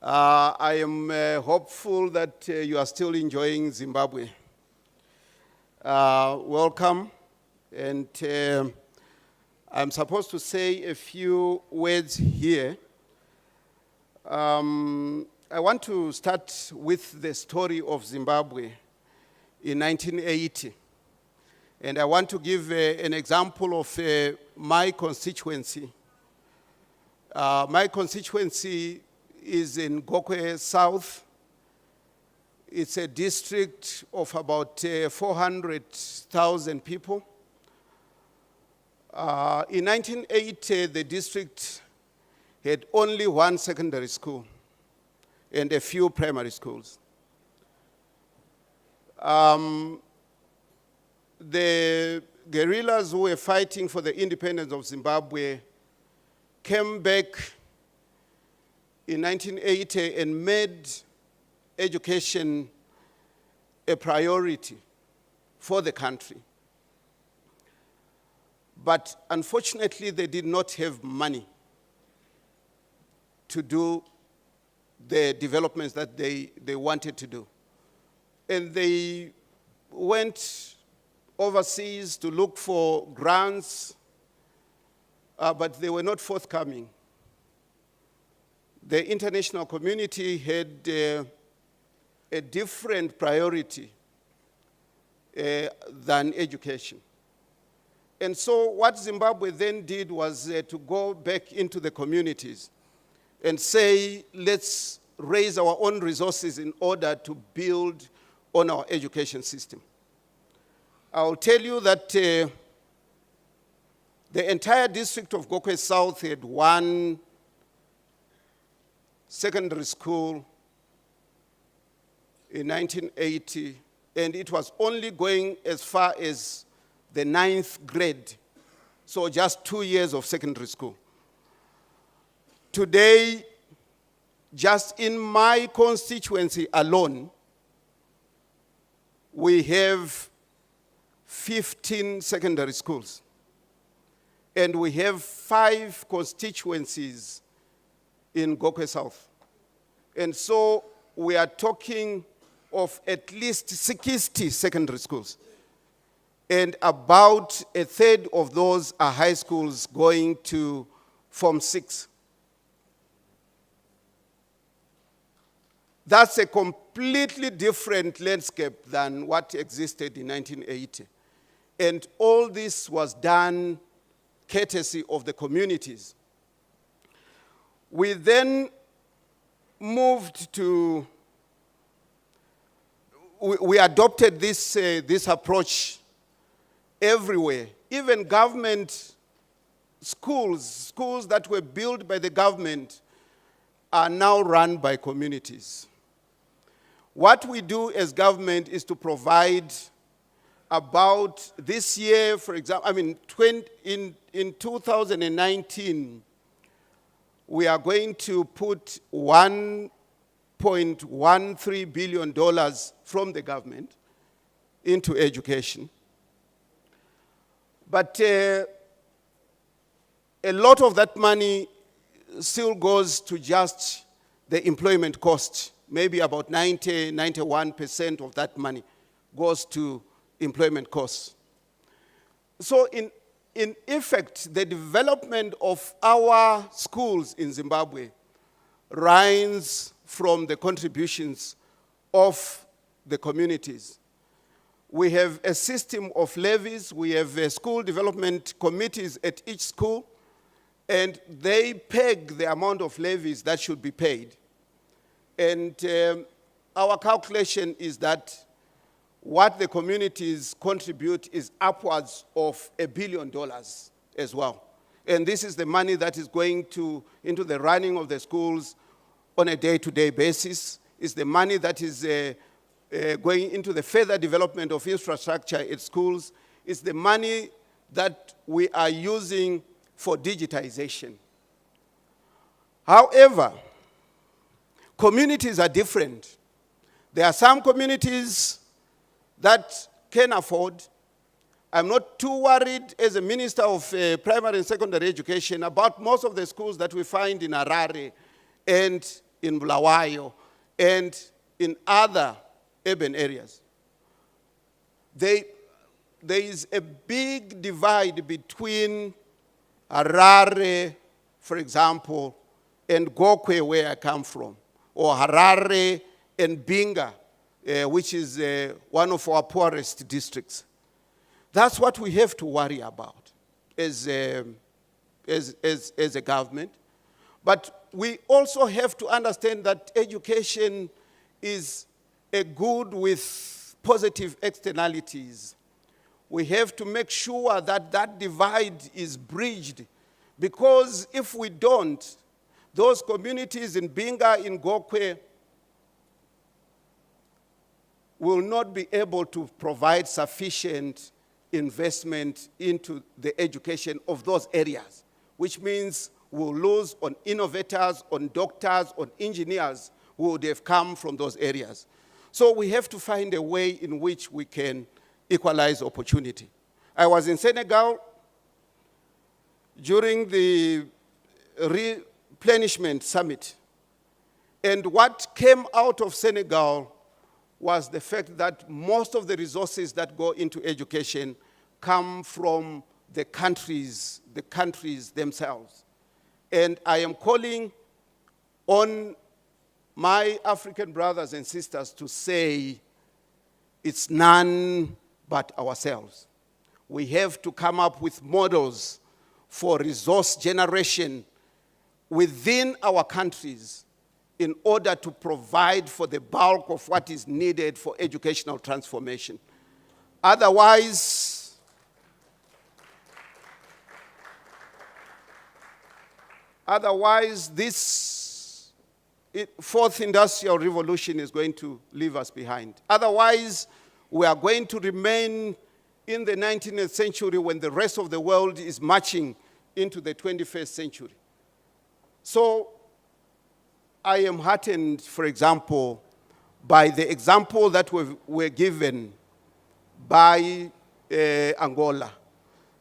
I am hopeful that you are still enjoying Zimbabwe. Welcome, and I'm supposed to say a few words here. I want to start with the story of Zimbabwe in 1980. And I want to give an example of my constituency. My constituency is in Gokwe South. It's a district of about 400,000 people. In 1980, the district had only one secondary school and a few primary schools. The guerrillas who were fighting for the independence of Zimbabwe came back in 1980 and made education a priority for the country. But unfortunately, they did not have money to do the developments that they wanted to do. And they went overseas to look for grants, but they were not forthcoming. The international community had a different priority than education. And so what Zimbabwe then did was to go back into the communities and say, let's raise our own resources in order to build on our education system. I'll tell you that the entire district of Gokwe South had one secondary school in 1980, and it was only going as far as the 9th grade, so just 2 years of secondary school. Today, just in my constituency alone, we have 15 secondary schools. And we have 5 constituencies in Gokwe South. And so we are talking of at least 60 secondary schools. And about a third of those are high schools going to Form 6. That's a completely different landscape than what existed in 1980. And all this was done courtesy of the communities. We then moved to, we adopted this approach everywhere. Even government schools that were built by the government are now run by communities. What we do as government is to provide about this year, for example, in 2019, we are going to put $1.13 billion from the government into education. But a lot of that money still goes to just the employment cost. Maybe about 91% of that money goes to employment costs. So in effect, the development of our schools in Zimbabwe runs from the contributions of the communities. We have a system of levies. We have school development committees at each school, and they peg the amount of levies that should be paid. And our calculation is that what the communities contribute is upwards of $1 billion as well. And this is the money that is going into the running of the schools on a day-to-day basis. It's the money that is going into the further development of infrastructure at schools. It's the money that we are using for digitization. However, communities are different. There are some communities that can afford. I'm not too worried as a minister of primary and secondary education about most of the schools that we find in Harare and in Bulawayo, and in other urban areas. There is a big divide between Harare, for example, and Gokwe, where I come from, or Harare and Binga, which is one of our poorest districts. That's what we have to worry about as a government. But we also have to understand that education is a good with positive externalities. We have to make sure that that divide is bridged, because if we don't, those communities in Binga, in Gokwe, will not be able to provide sufficient investment into the education of those areas, which means we'll lose on innovators, on doctors, on engineers who would have come from those areas. So we have to find a way in which we can equalize opportunity. I was in Senegal during the replenishment summit, and what came out of Senegal was the fact that most of the resources that go into education come from the countries themselves. And I am calling on my African brothers and sisters to say it's none but ourselves. We have to come up with models for resource generation within our countries in order to provide for the bulk of what is needed for educational transformation. Otherwise, this fourth industrial revolution is going to leave us behind. Otherwise, we are going to remain in the 19th century when the rest of the world is marching into the 21st century. So I am heartened, for example, by the example that were given by Angola,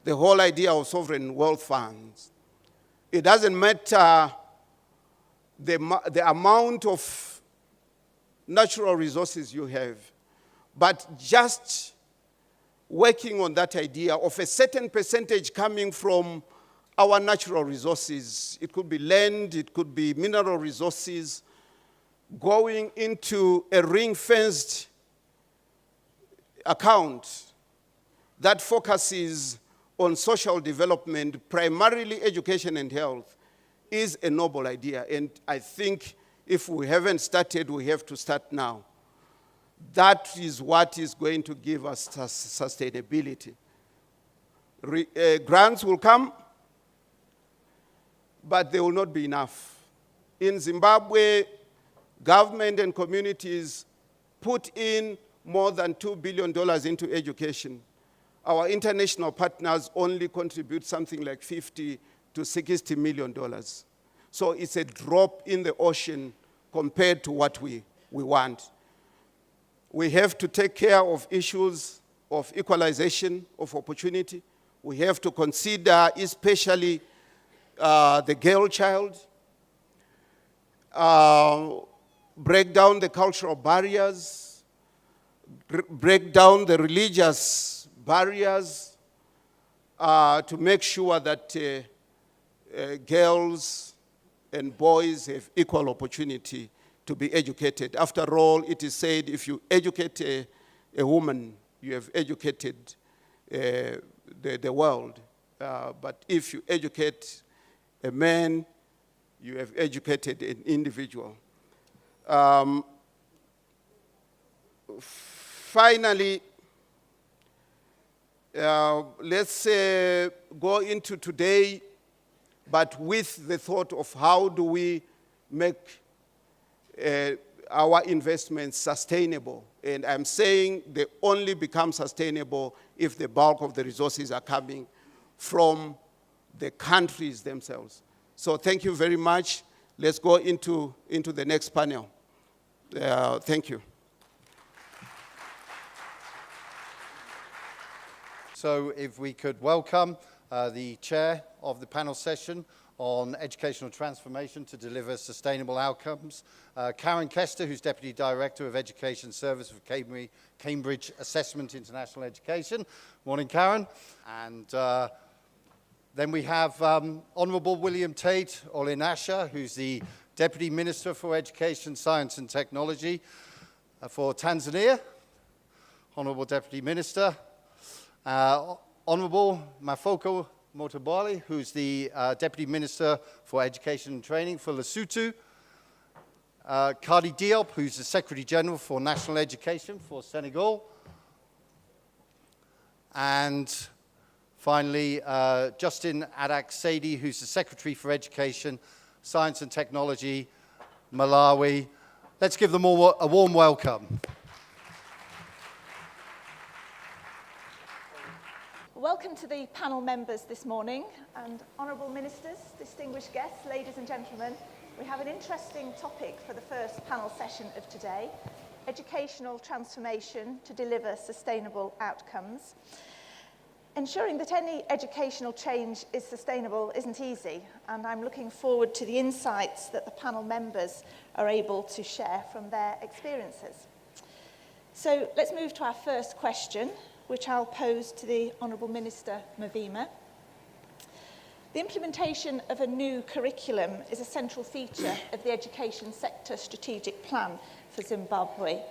the whole idea of sovereign wealth funds. It doesn't matter the amount of natural resources you have, but just working on that idea of a certain percentage coming from our natural resources. It could be land, it could be mineral resources, going into a ring-fenced account that focuses on social development, primarily education and health, is a noble idea. And I think if we haven't started, we have to start now. That is what is going to give us sustainability. Grants will come, but they will not be enough. In Zimbabwe, government and communities put in more than $2 billion into education. Our international partners only contribute something like $50 to $60 million. So it's a drop in the ocean compared to what we want. We have to take care of issues of equalization of opportunity. We have to consider especially the girl child, break down the cultural barriers, break down the religious barriers to make sure that girls and boys have equal opportunity to be educated. After all, it is said if you educate a woman, you have educated the world. But if you educate a man, you have educated an individual. Finally, let's go into today, but with the thought of how do we make our investments sustainable. And I'm saying they only become sustainable if the bulk of the resources are coming from the countries themselves. So thank you very much. Let's go into the next panel. Thank you. So if we could welcome the chair of the panel session on educational transformation to deliver sustainable outcomes. Karen Kester, who's Deputy Director of Education Service for Cambridge Assessment International Education. Morning, Karen. And then we have Honourable William Tate or Nasha, who's the Deputy Minister for Education, Science and Technology for Tanzania. Honourable Deputy Minister. Honourable Maphoka Motoboli, who's the Deputy Minister for Education and Training for Lesotho. Khady Diop, who's the Secretary General for National Education for Senegal. And finally, Adack Saidi, who's the Secretary for Education, Science and Technology, Malawi. Let's give them all a warm welcome. Welcome to the panel members this morning, and honourable ministers, distinguished guests, ladies and gentlemen. We have an interesting topic for the first panel session of today: educational transformation to deliver sustainable outcomes. Ensuring that any educational change is sustainable isn't easy, and I'm looking forward to the insights that the panel members are able to share from their experiences. So let's move to our first question, which I'll pose to the Honourable Minister Mavima. The implementation of a new curriculum is a central feature of the education sector strategic plan for Zimbabwe.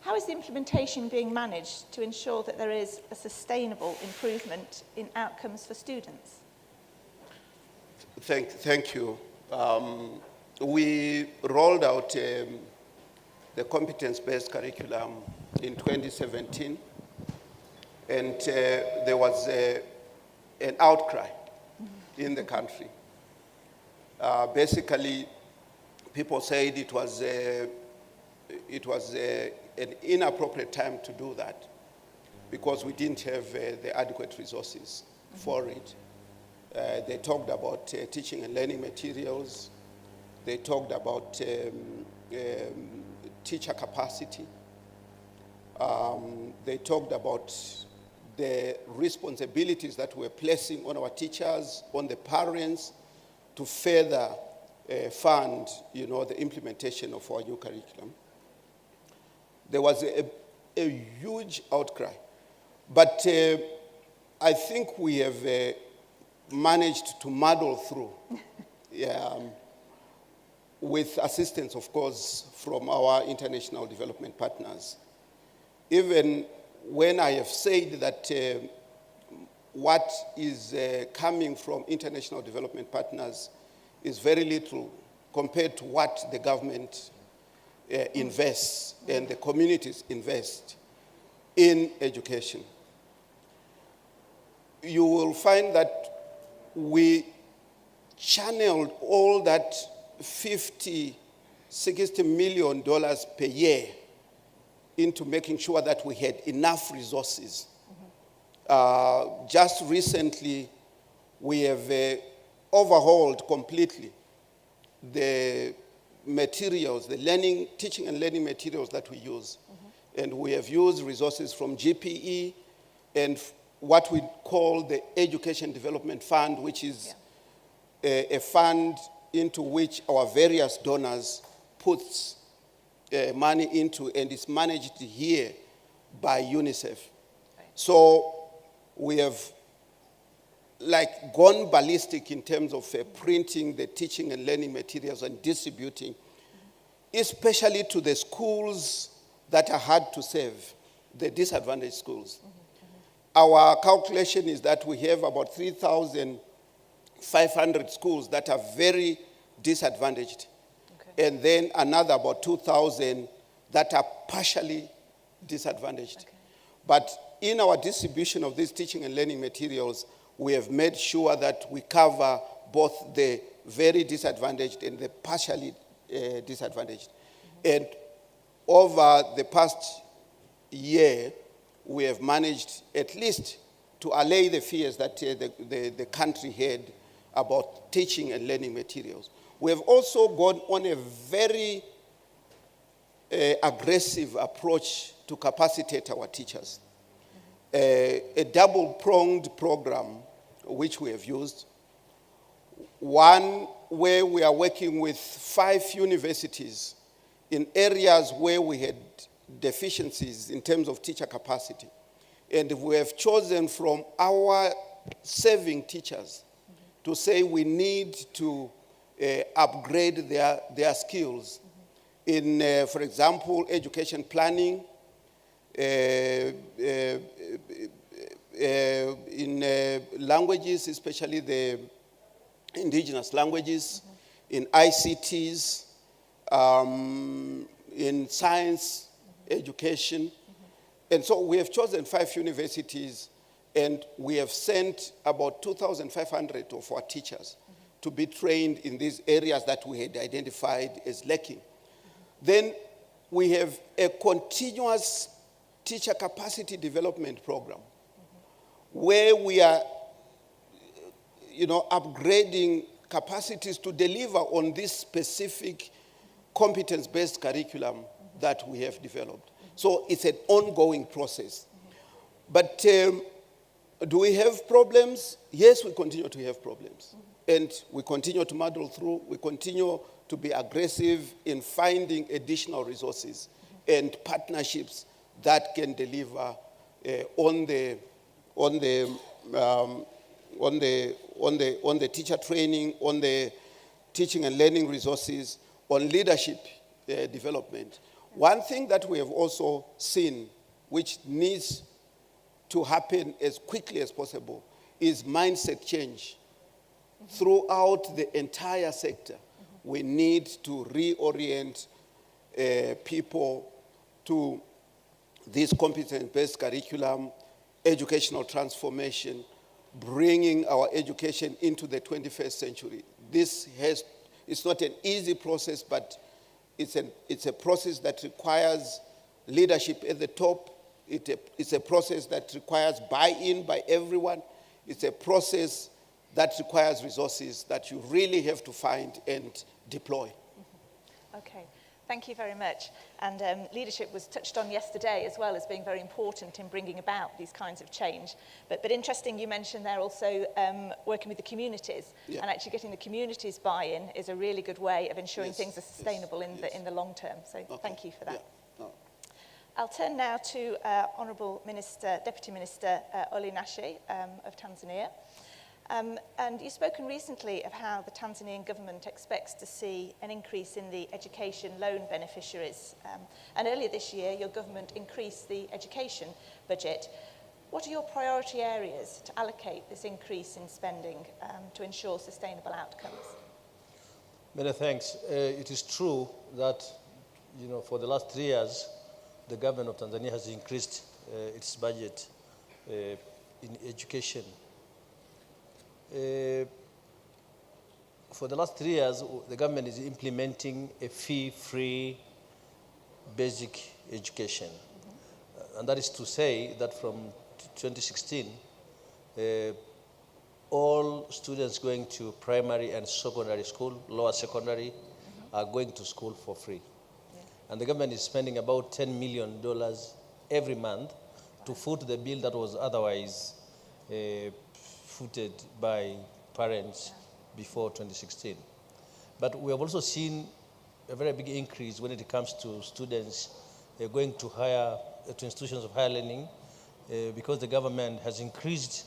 How is the implementation being managed to ensure that there is a sustainable improvement in outcomes for students? Thank you. We rolled out the competence-based curriculum in 2017. And there was an outcry in the country. Basically, people said it was an inappropriate time to do that because we didn't have the adequate resources for it. They talked about teaching and learning materials. They talked about teacher capacity. They talked about the responsibilities that we're placing on our teachers, on the parents, to further fund, the implementation of our new curriculum. There was a huge outcry, but I think we have managed to muddle through, with assistance, of course, from our international development partners. Even when I have said that what is coming from international development partners is very little compared to what the government invests and the communities invest in education. You will find that we channeled all that $50, $60 million per year into making sure that we had enough resources. Just recently, we have overhauled completely the materials, the teaching and learning materials that we use. And we have used resources from GPE and what we call the Education Development Fund, which is a fund into which our various donors puts money into, and is managed here by UNICEF. Right. So we have gone ballistic in terms of printing the teaching and learning materials and distributing, especially to the schools that are hard to serve, the disadvantaged schools. Our calculation is that we have about 3,500 schools that are very disadvantaged. And then another about 2,000 that are partially disadvantaged. Okay. But in our distribution of these teaching and learning materials, we have made sure that we cover both the very disadvantaged and the partially disadvantaged. And over the past year, we have managed at least to allay the fears that the country had about teaching and learning materials. We have also gone on a very aggressive approach to capacitate our teachers. A double-pronged program which we have used. One where we are working with 5 universities in areas where we had deficiencies in terms of teacher capacity. And we have chosen from our serving teachers to say we need to upgrade their skills in, for example, education planning, in languages, especially the indigenous languages, in ICTs, in science education. And so we have chosen 5 universities, and we have sent about 2,500 of our teachers to be trained in these areas that we had identified as lacking. Then we have a continuous teacher capacity development program where we are, upgrading capacities to deliver on this specific competence-based curriculum that we have developed. So it's an ongoing process. But do we have problems? Yes, we continue to have problems. And we continue to muddle through. We continue to be aggressive in finding additional resources and partnerships that can deliver on the teacher training, on the teaching and learning resources, on leadership development. One thing that we have also seen, which needs to happen as quickly as possible, is mindset change. Throughout the entire sector, we need to reorient people to this competence-based curriculum, educational transformation, bringing our education into the 21st century. It's not an easy process, but it's a process that requires leadership at the top. It's a process that requires buy-in by everyone. It's a process that requires resources that you really have to find and deploy. Okay, thank you very much. And leadership was touched on yesterday as well as being very important in bringing about these kinds of change. But interesting, you mentioned there also working with the communities, and actually getting the communities buy-in is a really good way of ensuring things are sustainable in the long term. So thank you for that. Yeah. No. I'll turn now to Honourable Minister, Deputy Minister Ole Nasha of Tanzania. And you've spoken recently of how the Tanzanian government expects to see an increase in the education loan beneficiaries. And earlier this year, your government increased the education budget. What are your priority areas to allocate this increase in spending to ensure sustainable outcomes? Many thanks. It is true that, for the last 3 years, the government of Tanzania has increased its budget in education. For the last 3 years, the government is implementing a fee-free basic education. And that is to say that from 2016, all students going to primary and secondary school, lower secondary, are going to school for free. And the government is spending about $10 million every month to foot the bill that was otherwise footed by parents before 2016. But we have also seen a very big increase when it comes to students going to institutions of higher learning because the government has increased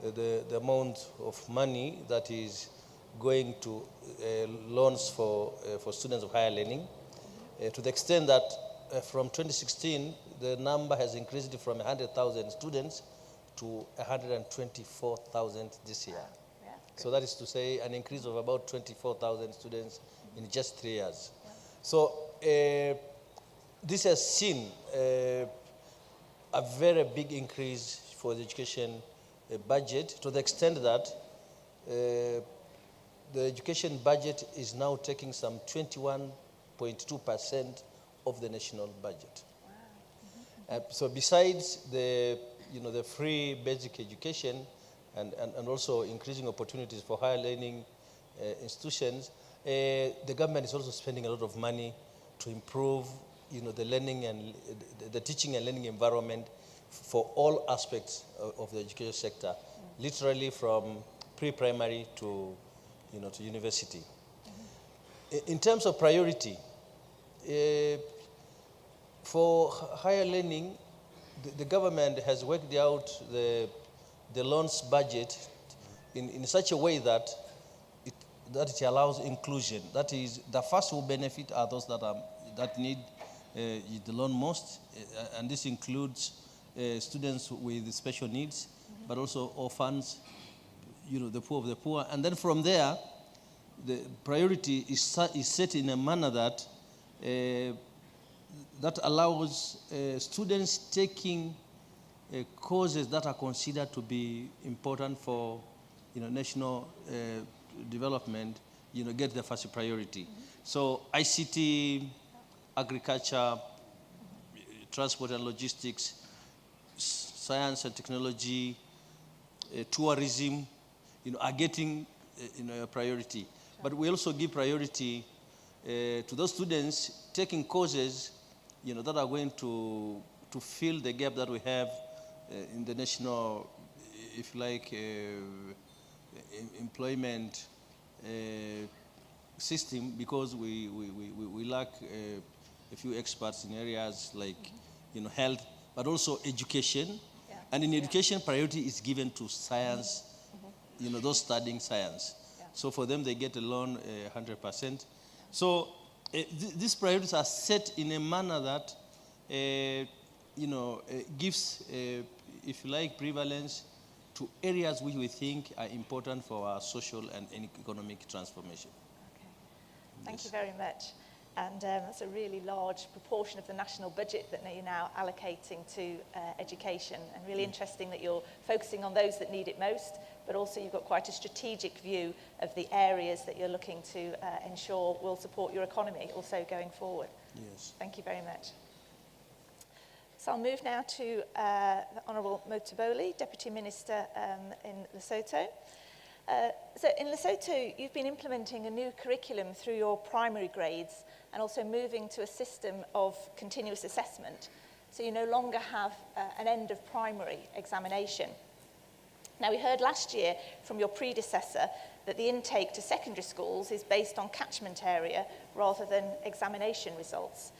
the amount of money that is going to loans for students of higher learning, to the extent that from 2016, the number has increased from 100,000 students to 124,000 this year. Yeah, so that is to say an increase of about 24,000 students in just 3 years. So this has seen a very big increase for the education budget, to the extent that the education budget is now taking some 21.2% of the national budget. Wow. So besides the free basic education and also increasing opportunities for higher learning institutions, the government is also spending a lot of money to improve the learning and the teaching and learning environment for all aspects of the education sector, literally from pre-primary to, to university. In terms of priority, for higher learning, the government has worked out the loans budget in such a way that it allows inclusion. That is, the first who benefit are those that need the loan most, and this includes students with special needs, but also orphans, the poor of the poor. And then from there, the priority is set in a manner that that allows students taking courses that are considered to be important for national development, get the first priority. So ICT, agriculture, transport and logistics, science and technology, tourism, are getting a priority. But we also give priority to those students taking courses, that are going to fill the gap that we have in the national, if you like, employment system, because we lack a few experts in areas like health, but also education. Yeah. And in education, priority is given to science, those studying science. Yeah. So for them, they get a loan 100%. So these priorities are set in a manner that gives, if you like, prevalence to areas which we think are important for our social and economic transformation. Okay. Thank you very much. And that's a really large proportion of the national budget that you're now allocating to education, and really interesting that you're focusing on those that need it most, but also you've got quite a strategic view of the areas that you're looking to ensure will support your economy also going forward. Yes. Thank you very much. So I'll move now to the Honourable Motoboli, Deputy Minister in Lesotho. So in Lesotho, you've been implementing a new curriculum through your primary grades and also moving to a system of continuous assessment. So you no longer have an end of primary examination. Now, we heard last year from your predecessor that the intake to secondary schools is based on catchment area rather than examination results.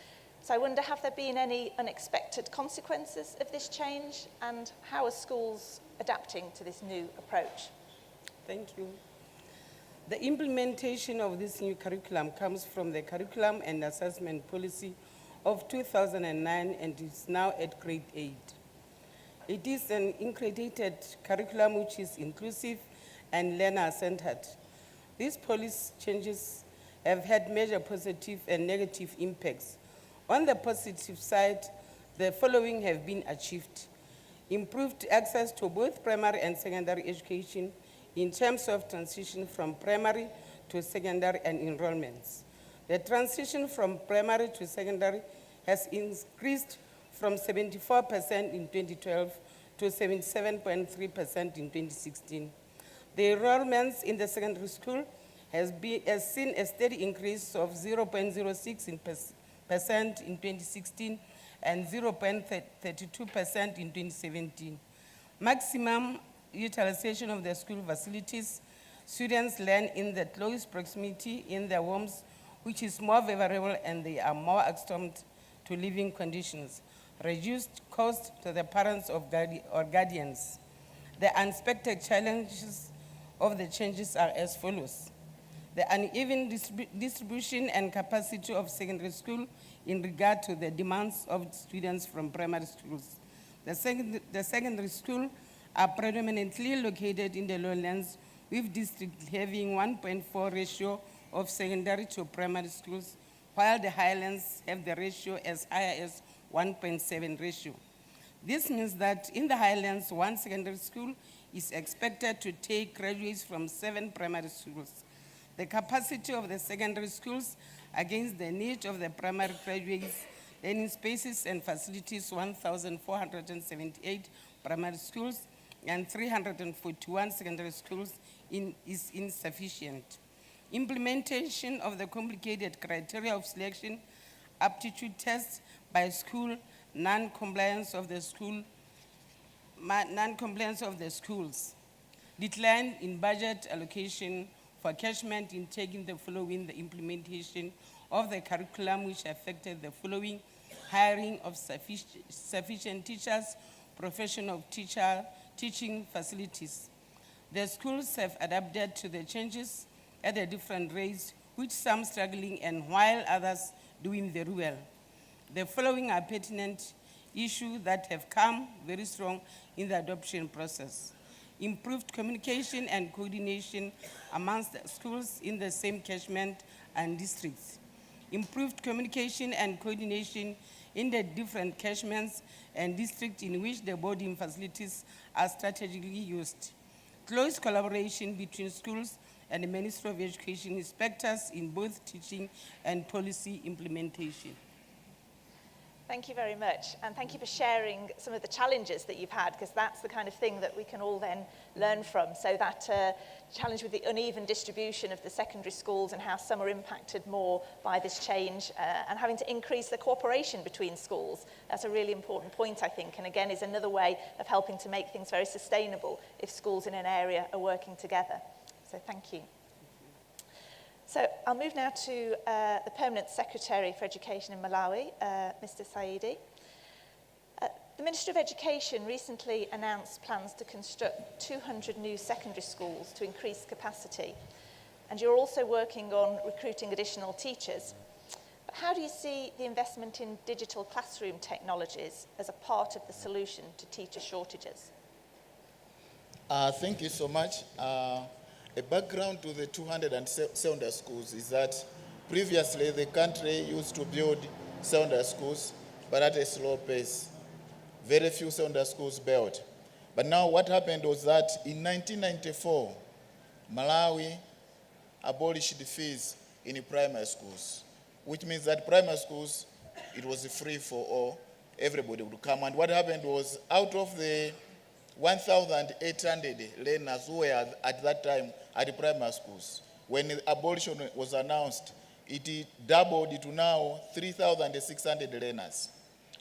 So I wonder, have there been any unexpected consequences of this change, and how are schools adapting to this new approach? Thank you. The implementation of this new curriculum comes from the Curriculum and Assessment Policy of 2009 and is now at grade 8. It is an integrated curriculum which is inclusive and learner-centered. These policy changes have had major positive and negative impacts. On the positive side, the following have been achieved: improved access to both primary and secondary education in terms of transition from primary to secondary and enrollments. The transition from primary to secondary has increased from 74% in 2012 to 77.3% in 2016. The enrollments in the secondary school has seen a steady increase of 0.06% in 2016 and 0.32% in 2017. Maximum utilization of the school facilities. Students learn in the close proximity in their homes, which is more favorable, and they are more accustomed to living conditions. Reduced cost to the parents or guardians. The unexpected challenges of the changes are as follows: the uneven distribution and capacity of secondary school in regard to the demands of students from primary schools. The secondary school are predominantly located in the lowlands, with districts having 1.4 ratio of secondary to primary schools, while the highlands have the ratio as high as 1.7 ratio. This means that in the highlands, one secondary school is expected to take graduates from 7 primary schools. The capacity of the secondary schools against the need of the primary graduates, learning spaces and facilities, 1,478 primary schools and 341 secondary schools is insufficient. Implementation of the complicated criteria of selection, aptitude tests by school, non-compliance of the schools. decline in budget allocation for catchment in taking the following the implementation of the curriculum which affected the following: hiring of sufficient teachers, provision of teaching facilities. The schools have adapted to the changes at the different rates, which some struggling and while others doing very well. The following are pertinent issues that have come very strong in the adoption process: improved communication and coordination amongst the schools in the same catchment and districts, improved communication and coordination in the different catchments and districts in which the boarding facilities are strategically used, close collaboration between schools and the Ministry of Education inspectors in both teaching and policy implementation. Thank you very much, and thank you for sharing some of the challenges that you've had, because that's the kind of thing that we can all then learn from. So that challenge with the uneven distribution of the secondary schools and how some are impacted more by this change, and having to increase the cooperation between schools. That's a really important point, I think, and again is another way of helping to make things very sustainable if schools in an area are working together. So thank you. So I'll move now to the Permanent Secretary for Education in Malawi, Mr. Saidi. The Minister of Education recently announced plans to construct 200 new secondary schools to increase capacity, and you're also working on recruiting additional teachers. But how do you see the investment in digital classroom technologies as a part of the solution to teacher shortages? Thank you so much. A background to the 200 secondary schools is that previously the country used to build secondary schools, but at a slow pace. Very few secondary schools built. But now what happened was that in 1994, Malawi abolished the fees in primary schools, which means that primary schools, it was free for all, everybody would come. And what happened was, out of the 1,800 learners who were at that time at the primary schools, when the abolition was announced, it doubled to now 3,600 learners.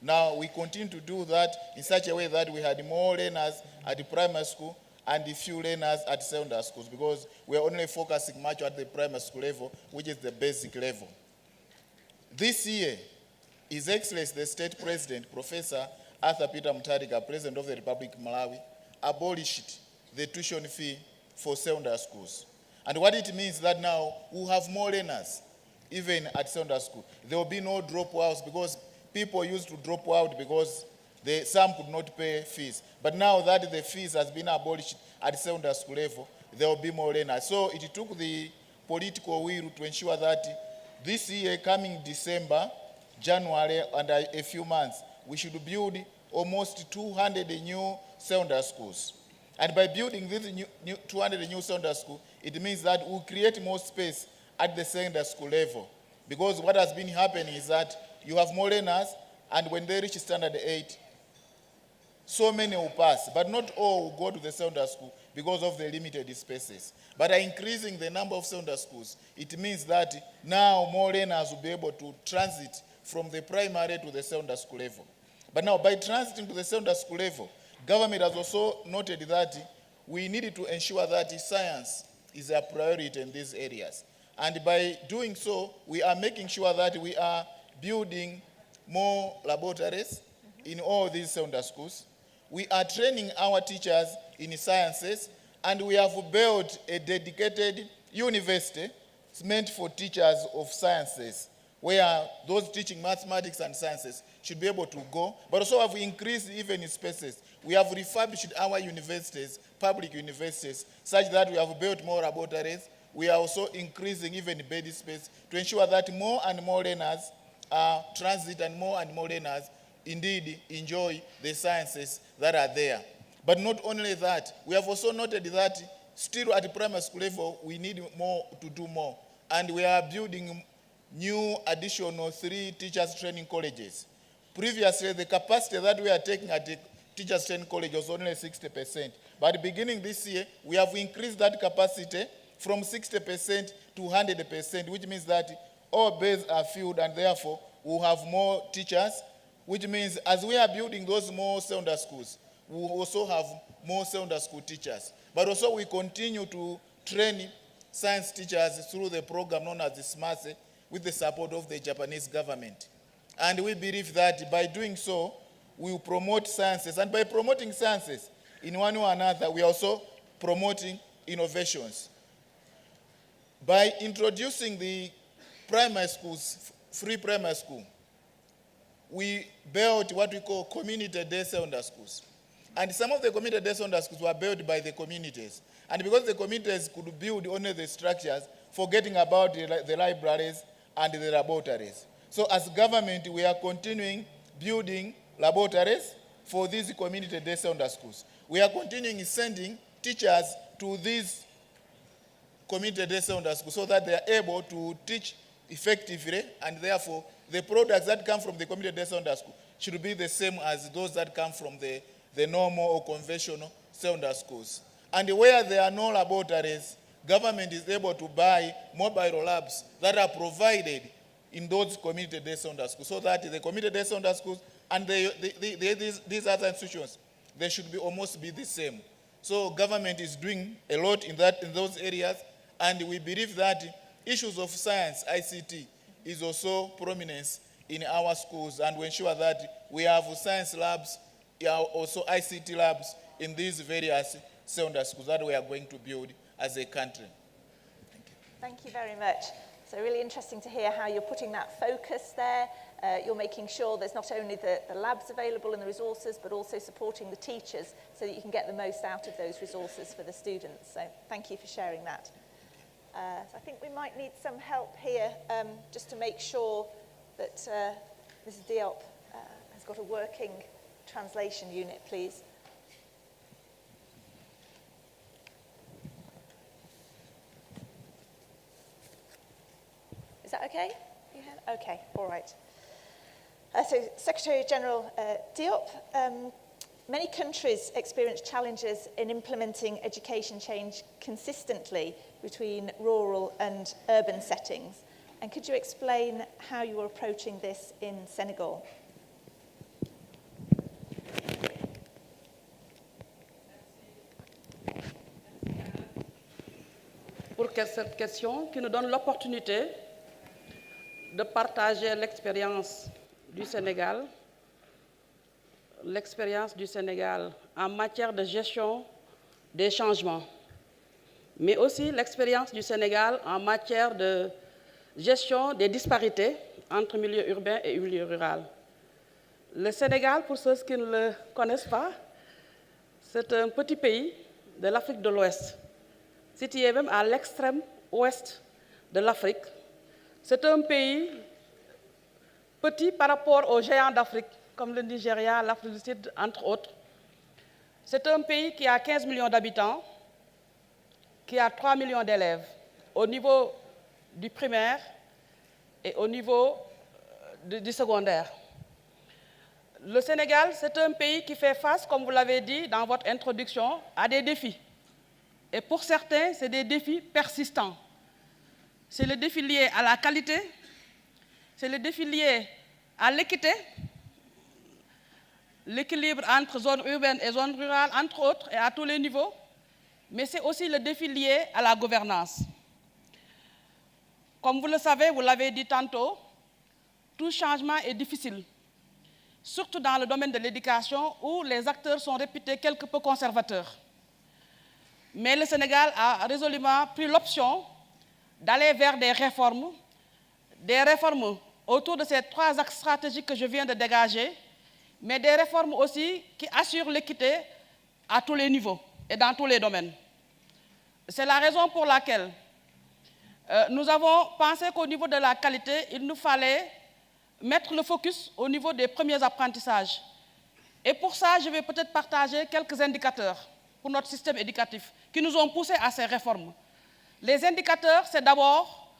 Now we continue to do that in such a way that we had more learners at the primary school and few learners at secondary schools, because we are only focusing much at the primary school level, which is the basic level. This year, His Excellency the State President, Professor Arthur Peter Mutharika, President of the Republic of Malawi, abolished the tuition fee for secondary schools. And what it means that now we have more learners, even at secondary school. There will be no dropouts, because people used to drop out because some could not pay fees. But now that the fees has been abolished at secondary school level, there will be more learners. So it took the political will to ensure that this year, coming December, January, and a few months, we should build almost 200 new secondary schools. And by building these 200 new secondary schools, it means that we'll create more space at the secondary school level. Because what has been happening is that you have more learners, and when they reach standard 8, so many will pass, but not all will go to the secondary school because of the limited spaces. But by increasing the number of secondary schools, it means that now more learners will be able to transit from the primary to the secondary school level. But now by transiting to the secondary school level, government has also noted that we need to ensure that science is a priority in these areas. And by doing so, we are making sure that we are building more laboratories in all these secondary schools. We are training our teachers in sciences, and we have built a dedicated university meant for teachers of sciences, where those teaching mathematics and sciences should be able to go, but also have increased even in spaces. We have refurbished our universities, public universities, such that we have built more laboratories. We are also increasing even bed space to ensure that more and more learners transit and more learners indeed enjoy the sciences that are there. But not only that, we have also noted that still at the primary school level, we need more to do more. And we are building new additional 3 teachers training colleges. Previously, the capacity that we are taking at the teachers training college was only 60%. But beginning this year, we have increased that capacity from 60% to 100%, which means that all beds are filled, and therefore we'll have more teachers, which means as we are building those more secondary schools, we will also have more secondary school teachers. But also we continue to train science teachers through the program known as the SMASE with the support of the Japanese government. And we believe that by doing so, we will promote sciences. And by promoting sciences, in one way or another, we are also promoting innovations. By introducing the primary schools, free primary school, we built what we call community-day secondary schools. And some of the community-day secondary schools were built by the communities. And because the communities could build only the structures, forgetting about the libraries and the laboratories. So as government, we are continuing building laboratories for these community-day secondary schools. We are continuing sending teachers to these community-day secondary schools so that they are able to teach effectively, and therefore the products that come from the community-day secondary school should be the same as those that come from the normal or conventional secondary schools. And where there are no laboratories, government is able to buy mobile labs that are provided in those community-day secondary schools, so that the community-day secondary schools and these other institutions, they should be almost be the same. So government is doing a lot in those areas, and we believe that issues of science, ICT, is also prominence in our schools, and we ensure that we have science labs, also ICT labs in these various secondary schools that we are going to build as a country. Thank you. Thank you very much. So really interesting to hear how you're putting that focus there. You're making sure there's not only the labs available and the resources, but also supporting the teachers so that you can get the most out of those resources for the students. So thank you for sharing that. So I think we might need some help here just to make sure that Mrs. Diop has got a working translation unit, please. Is that okay? Okay, all right. So Secretary General Diop, many countries experience challenges in implementing education change consistently between rural and urban settings. And could you explain how you are approaching this in Senegal? Pour cette question qui nous donne l'opportunité de partager l'expérience du Sénégal en matière de gestion des changements, mais aussi l'expérience du Sénégal en matière de gestion des disparités entre milieu urbain et milieu rural. Le Sénégal, pour ceux qui ne le connaissent pas, c'est un petit pays de l'Afrique de l'Ouest, situé même à l'extrême ouest de l'Afrique. C'est un pays petit par rapport aux géants d'Afrique, comme le Nigeria, l'Afrique du Sud, entre autres. C'est un pays qui a 15 millions d'habitants, qui a 3 millions d'élèves au niveau du primaire et au niveau du secondaire. Le Sénégal, c'est un pays qui fait face, comme vous l'avez dit dans votre introduction, à des défis. Et pour certains, c'est des défis persistants. C'est le défi lié à la qualité, c'est le défi lié à l'équité, l'équilibre entre zones urbaines et zones rurales, entre autres, et à tous les niveaux, mais c'est aussi le défi lié à la gouvernance. Comme vous le savez, vous l'avez dit tantôt, tout changement est difficile, surtout dans le domaine de l'éducation où les acteurs sont réputés quelque peu conservateurs. Mais le Sénégal a résolument pris l'option d'aller vers des réformes autour de ces 3 axes stratégiques que je viens de dégager, mais des réformes aussi qui assurent l'équité à tous les niveaux et dans tous les domaines. C'est la raison pour laquelle nous avons pensé qu'au niveau de la qualité, il nous fallait mettre le focus au niveau des premiers apprentissages. Et pour ça, je vais peut-être partager quelques indicateurs pour notre système éducatif qui nous ont poussés à ces réformes. Les indicateurs, c'est d'abord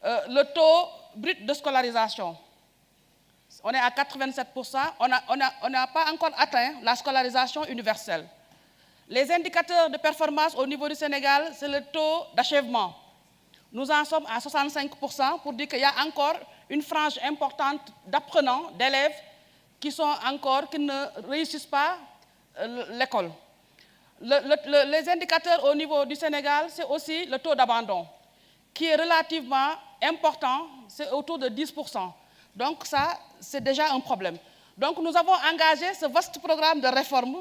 le taux brut de scolarisation. On est à 87%, on n'a pas encore atteint la scolarisation universelle. Les indicateurs de performance au niveau du Sénégal, c'est le taux d'achèvement. Nous en sommes à 65% pour dire qu'il y a encore une frange importante d'apprenants, d'élèves qui ne réussissent pas l'école. Les indicateurs au niveau du Sénégal, c'est aussi le taux d'abandon, qui est relativement important, c'est autour de 10%. Donc ça, c'est déjà un problème. Donc nous avons engagé ce vaste programme de réforme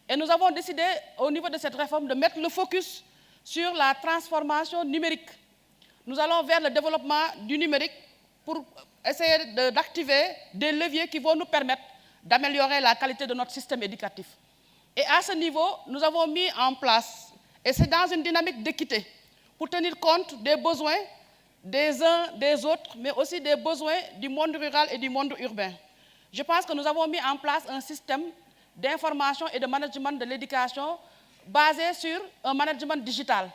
et nous avons décidé, au niveau de cette réforme, de mettre le focus sur la transformation numérique. Nous allons vers le développement du numérique pour essayer d'activer des leviers qui vont nous permettre d'améliorer la qualité de notre système éducatif. Et à ce niveau, nous avons mis en place, et c'est dans une dynamique d'équité, pour tenir compte des besoins des uns, des autres, mais aussi des besoins du monde rural et du monde urbain. Je pense que nous avons mis en place un système d'information et de management de l'éducation basé sur un management digital.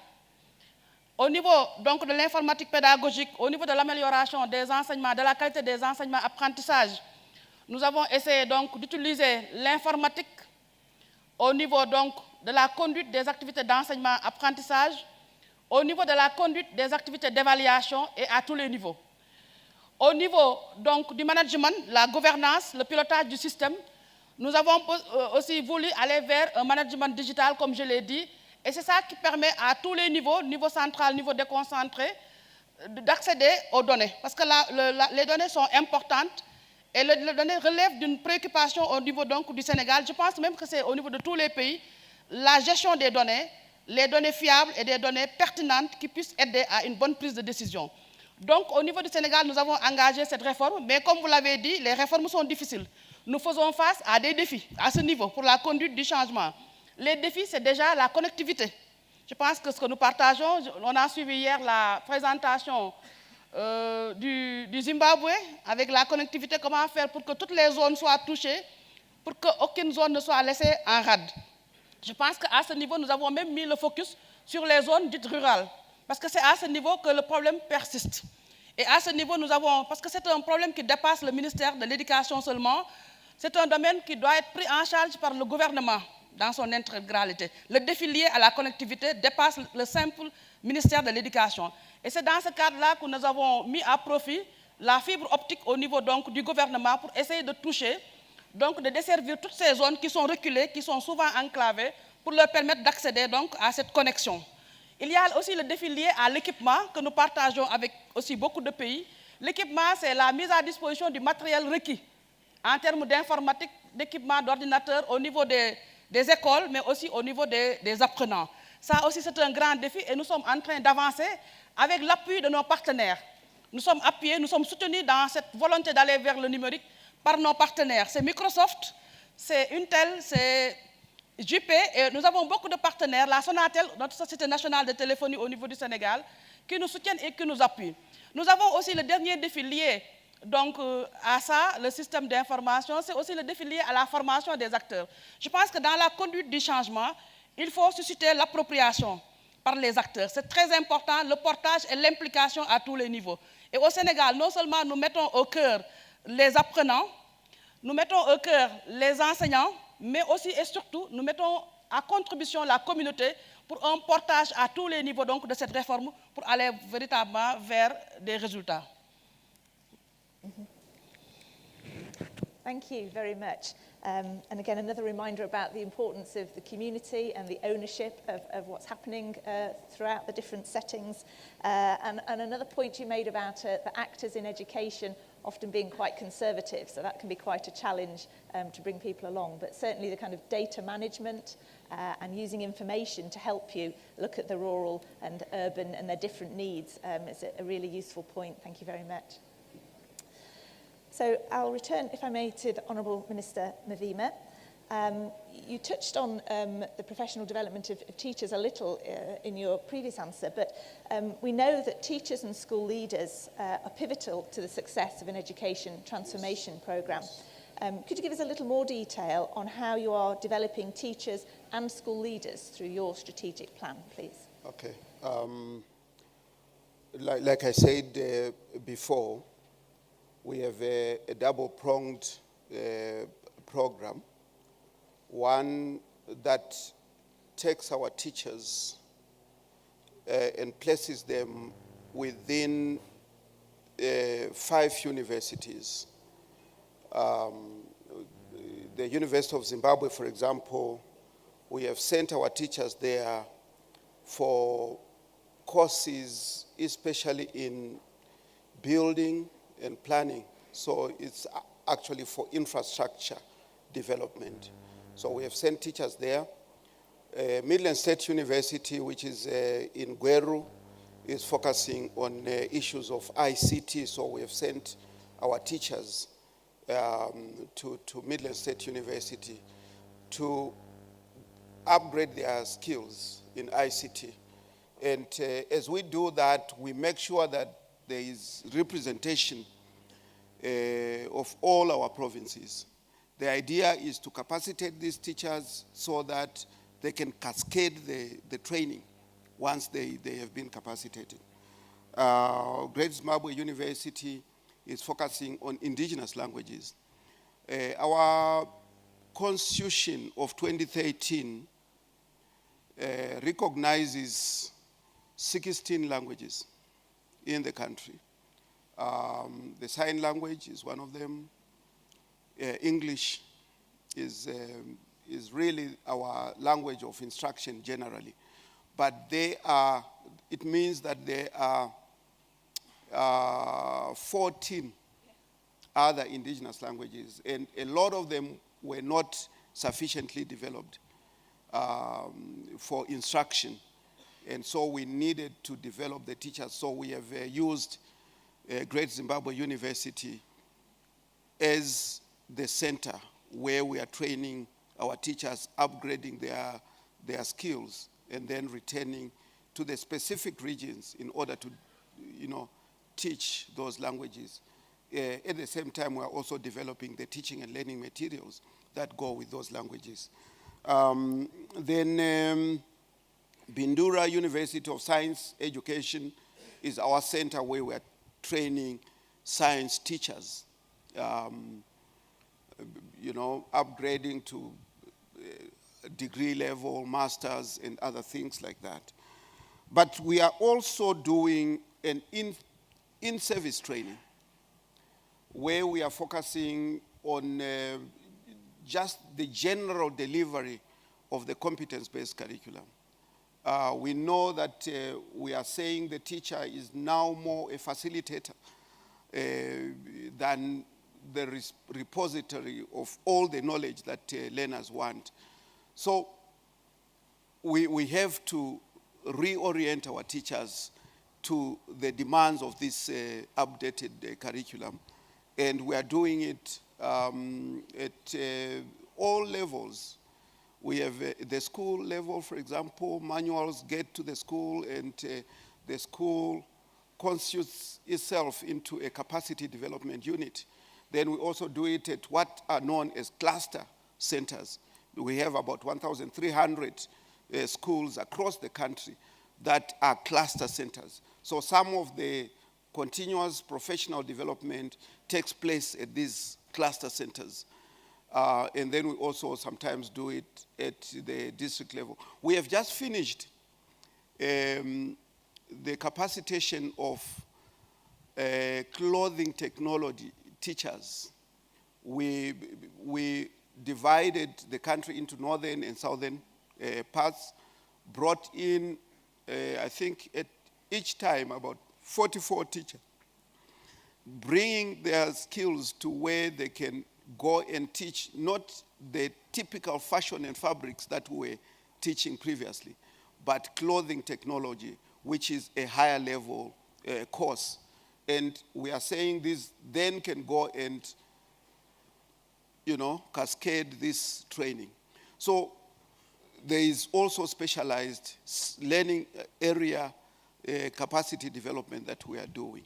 Au niveau donc, de l'informatique pédagogique, au niveau de l'amélioration des enseignements, de la qualité des enseignements apprentissage, nous avons essayé donc d'utiliser l'informatique au niveau donc de la conduite des activités d'enseignement apprentissage, au niveau de la conduite des activités d'évaluation et à tous les niveaux. Au niveau donc, du management, la gouvernance, le pilotage du système, nous avons aussi voulu aller vers un management digital, comme je l'ai dit, et c'est ça qui permet à tous les niveaux, niveau central, niveau déconcentré, d'accéder aux données. Parce que les données sont importantes et les données relèvent d'une préoccupation au niveau donc, du Sénégal. Je pense même que c'est au niveau de tous les pays, la gestion des données, les données fiables et des données pertinentes qui puissent aider à une bonne prise de décision. Donc, au niveau du Sénégal, nous avons engagé cette réforme, mais comme vous l'avez dit, les réformes sont difficiles. Nous faisons face à des défis à ce niveau pour la conduite du changement. Les défis, c'est déjà la connectivité. Je pense que ce que nous partageons, on a suivi hier la présentation du Zimbabwe avec la connectivité, comment faire pour que toutes les zones soient touchées, pour qu'aucune zone ne soit laissée en rade. Je pense qu'à ce niveau, nous avons même mis le focus sur les zones dites rurales, parce que c'est à ce niveau que le problème persiste. Et à ce niveau, nous avons, parce que c'est un problème qui dépasse le ministère de l'Éducation seulement, c'est un domaine qui doit être pris en charge par le gouvernement dans son intégralité. Le défi lié à la connectivité dépasse le simple ministère de l'Éducation. Et c'est dans ce cadre-là que nous avons mis à profit la fibre optique au niveau donc, du gouvernement pour essayer de toucher, donc de desservir toutes ces zones qui sont reculées, qui sont souvent enclavées, pour leur permettre d'accéder donc à cette connexion. Il y a aussi le défi lié à l'équipement que nous partageons avec aussi beaucoup de pays. L'équipement, c'est la mise à disposition du matériel requis en termes d'informatique, d'équipement, d'ordinateur au niveau des écoles, mais aussi au niveau des apprenants. Ça aussi, c'est un grand défi et nous sommes en train d'avancer avec l'appui de nos partenaires. Nous sommes appuyés, nous sommes soutenus dans cette volonté d'aller vers le numérique par nos partenaires. C'est Microsoft, c'est Intel, c'est JP, et nous avons beaucoup de partenaires, la Sonatel, notre société nationale de téléphonie au niveau du Sénégal, qui nous soutiennent et qui nous appuient. Nous avons aussi le dernier défi lié donc, à ça, le système d'information, c'est aussi le défi lié à la formation des acteurs. Je pense que dans la conduite du changement, il faut susciter l'appropriation par les acteurs. C'est très important, le portage et l'implication à tous les niveaux. Et au Sénégal, non seulement nous mettons au cœur les apprenants, nous mettons au cœur les enseignants, mais aussi et surtout, nous mettons à contribution la communauté pour un portage à tous les niveaux donc, de cette réforme pour aller véritablement vers des résultats. Thank you very much. And again, another reminder about the importance of the community and the ownership of what's happening throughout the different settings. And another point you made about the actors in education often being quite conservative, so that can be quite a challenge to bring people along. But certainly the kind of data management and using information to help you look at the rural and urban and their different needs is a really useful point. Thank you very much. So I'll return, if I may, to the Honourable Minister Mavima. You touched on the professional development of teachers a little in your previous answer, but we know that teachers and school leaders are pivotal to the success of an education transformation programme. Could you give us a little more detail on how you are developing teachers and school leaders through your strategic plan, please? Okay. Like I said before, we have a double-pronged program. One that takes our teachers and places them within 5 universities. The University of Zimbabwe, for example, We have sent our teachers there for courses, especially in building and planning. So it's actually for infrastructure development. So we have sent teachers there. Midland State University, which is in Gweru, is focusing on issues of ICT. So we have sent our teachers to Midland State University to upgrade their skills in ICT. And as we do that, we make sure that there is representation of all our provinces. The idea is to capacitate these teachers so that they can cascade the training once they have been capacitated. Great Zimbabwe University is focusing on indigenous languages. Our constitution of 2013 recognizes 16 languages in the country. The sign language is one of them. English is really our language of instruction generally. But it means that there are 14 other indigenous languages, and a lot of them were not sufficiently developed for instruction. And so we needed to develop the teachers. So we have used Great Zimbabwe University as the center where we are training our teachers, upgrading their skills, and then returning to the specific regions in order to, teach those languages. At the same time, we are also developing the teaching and learning materials that go with those languages. Then Bindura University of Science Education is our center where we are training science teachers, upgrading to degree level, masters, and other things like that. But we are also doing an in-service training where we are focusing on just the general delivery of the competence-based curriculum. We know that we are saying the teacher is now more a facilitator than the repository of all the knowledge that learners want. So we have to reorient our teachers to the demands of this updated curriculum. And we are doing it at all levels. We have the school level, for example, manuals get to the school, and the school constitutes itself into a capacity development unit. Then we also do it at what are known as cluster centers. We have about 1,300 schools across the country that are cluster centers. So some of the continuous professional development takes place at these cluster centers. And then we also sometimes do it at the district level. We have just finished the capacitation of clothing technology teachers. We divided the country into northern and southern parts, brought in, I think at each time about 44 teachers, bringing their skills to where they can go and teach not the typical fashion and fabrics that we were teaching previously, but clothing technology, which is a higher level course. And we are saying this then can go and, cascade this training. So there is also specialized learning area capacity development that we are doing.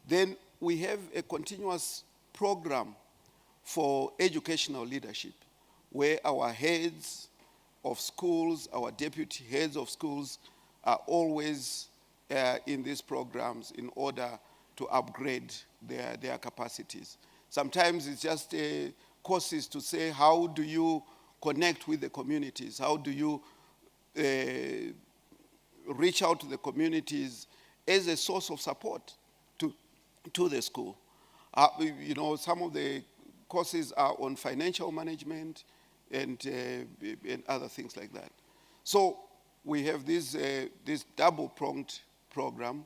Then we have a continuous program for educational leadership, where our heads of schools, our deputy heads of schools are always in these programs in order to upgrade their capacities. Sometimes it's just courses to say, how do you connect with the communities? How do you reach out to the communities as a source of support to the school? Some of the courses are on financial management, and other things like that. So we have this double-pronged program,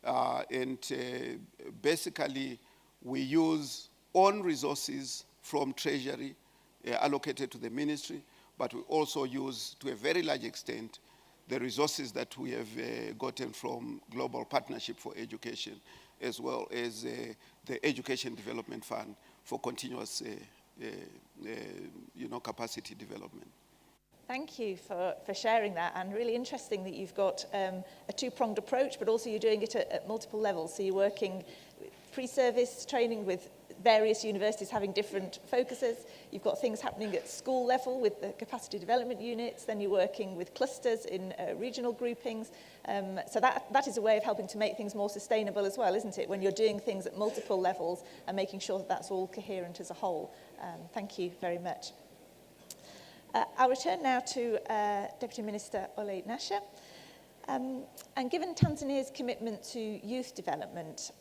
and basically we use own resources from Treasury allocated to the ministry, but we also use, to a very large extent, the resources that we have gotten from Global Partnership for Education, as well as the Education Development Fund for continuous capacity development. Thank you for sharing that, and really interesting that you've got a two-pronged approach, but also you're doing it at multiple levels. So you're working pre-service training with various universities having different focuses. You've got things happening at school level with the capacity development units. Then you're working with clusters in regional groupings. So that is a way of helping to make things more sustainable as well, isn't it? When you're doing things at multiple levels and making sure that that's all coherent as a whole. Thank you very much. I'll return now to Deputy Minister Ole Nasha. And given Tanzania's commitment to youth development,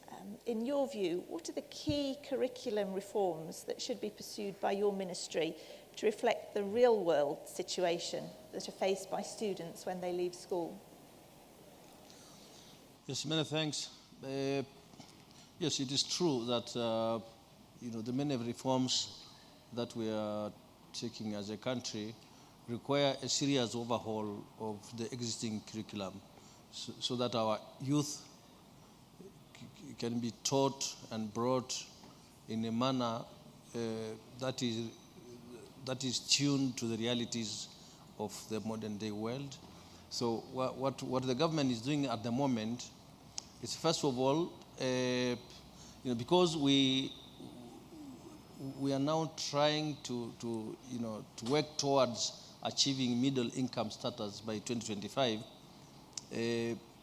in your view, what are the key curriculum reforms that should be pursued by your ministry to reflect the real-world situation that are faced by students when they leave school? Yes, many thanks. Yes, it is true that the many reforms that we are taking as a country require a serious overhaul of the existing curriculum so that our youth can be taught and brought in a manner that is tuned to the realities of the modern day world. So what the government is doing at the moment is, first of all, because we are now trying to work towards achieving middle income status by 2025.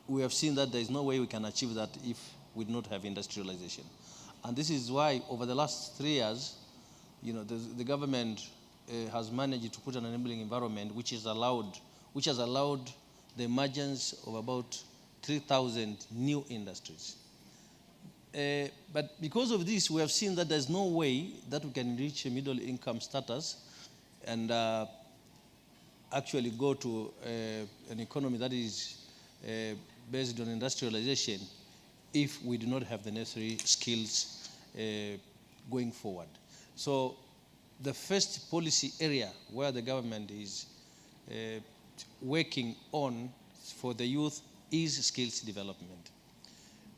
We have seen that there is no way we can achieve that if we do not have industrialization. And this is why over the last 3 years, the government has managed to put an enabling environment which has allowed the emergence of about 3,000 new industries. But because of this, we have seen that there's no way that we can reach a middle income status and actually go to an economy that is based on industrialization if we do not have the necessary skills going forward. So the first policy area where the government is working on for the youth is skills development.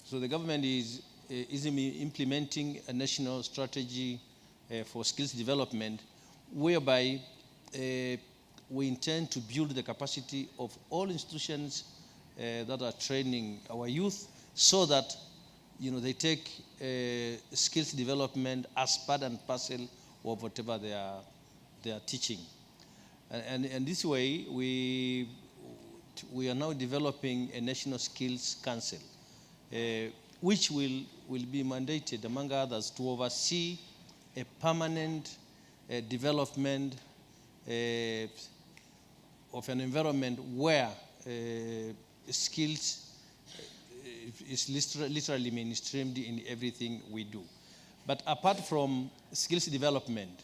So the government is implementing a national strategy for skills development whereby we intend to build the capacity of all institutions that are training our youth so that they take skills development as part and parcel of whatever they are teaching. And this way, we are now developing a national skills council, which will be mandated, among others, to oversee a permanent development of an environment where skills is literally mainstreamed in everything we do. But apart from skills development,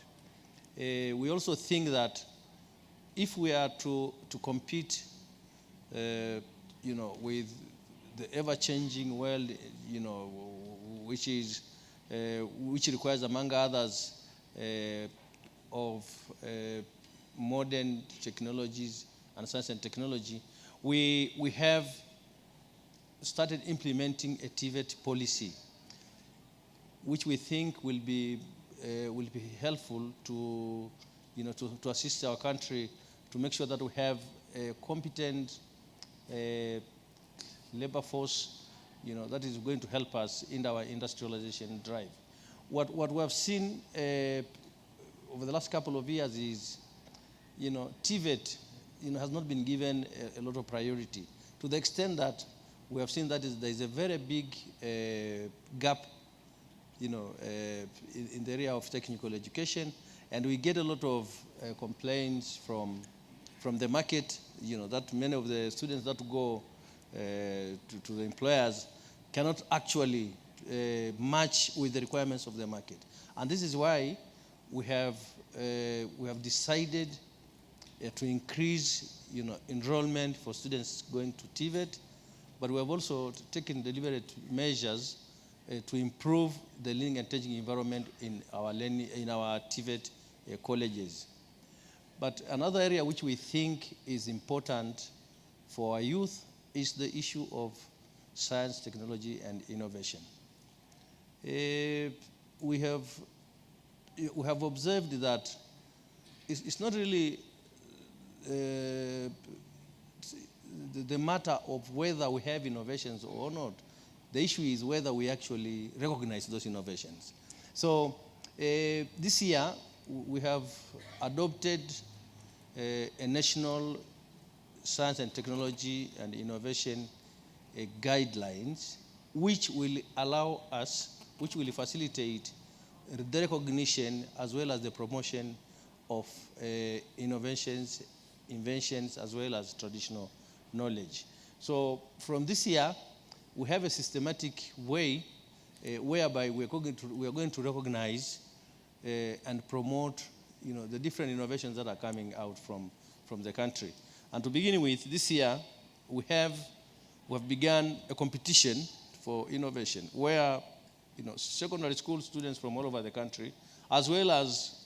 we also think that if we are to compete, with the ever-changing world, which requires, among others, of modern technologies and science and technology, we have started implementing a TVET policy, which we think will be helpful to assist our country to make sure that we have a competent labor force, that is going to help us in our industrialization drive. What we have seen over the last couple of years is, TVET, has not been given a lot of priority, to the extent that we have seen that there is a very big gap, in the area of technical education, and we get a lot of complaints from the market, that many of the students that go to the employers cannot actually match with the requirements of the market. And this is why we have we have decided to increase, enrollment for students going to TVET, but we have also taken deliberate measures to improve the learning and teaching environment in our TVET colleges. But another area which we think is important for our youth is the issue of science, technology, and innovation. We have observed that it's not really the matter of whether we have innovations or not. The issue is whether we actually recognize those innovations. So this year, we have adopted a national science and technology and innovation guidelines, which will allow us, which will facilitate the recognition as well as the promotion of inventions, as well as traditional knowledge. So from this year, we have a systematic way whereby we are going to recognize and promote, the different innovations that are coming out from the country. And to begin with, this year, we have begun a competition for innovation where, secondary school students from all over the country, as well as,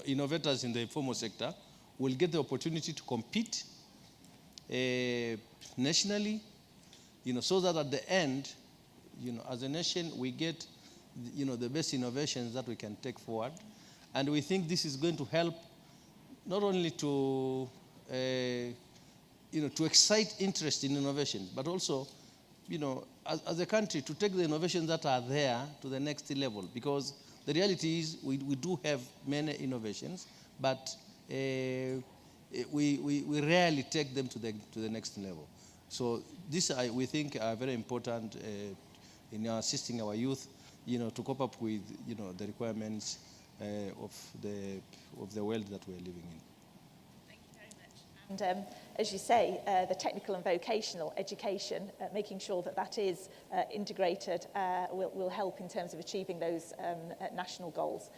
innovators in the informal sector, will get the opportunity to compete nationally, so that at the end, as a nation, we get, the best innovations that we can take forward. And we think this is going to help not only to, to excite interest in innovation, but also, as a country, to take the innovations that are there to the next level. Because the reality is we do have many innovations, but we rarely take them to the next level. So this, we think, are very important in assisting our youth, to cope up with, the requirements of the world that we're living in. Thank you very much. And as you say, the technical and vocational education, making sure that is integrated will help in terms of achieving those national goals.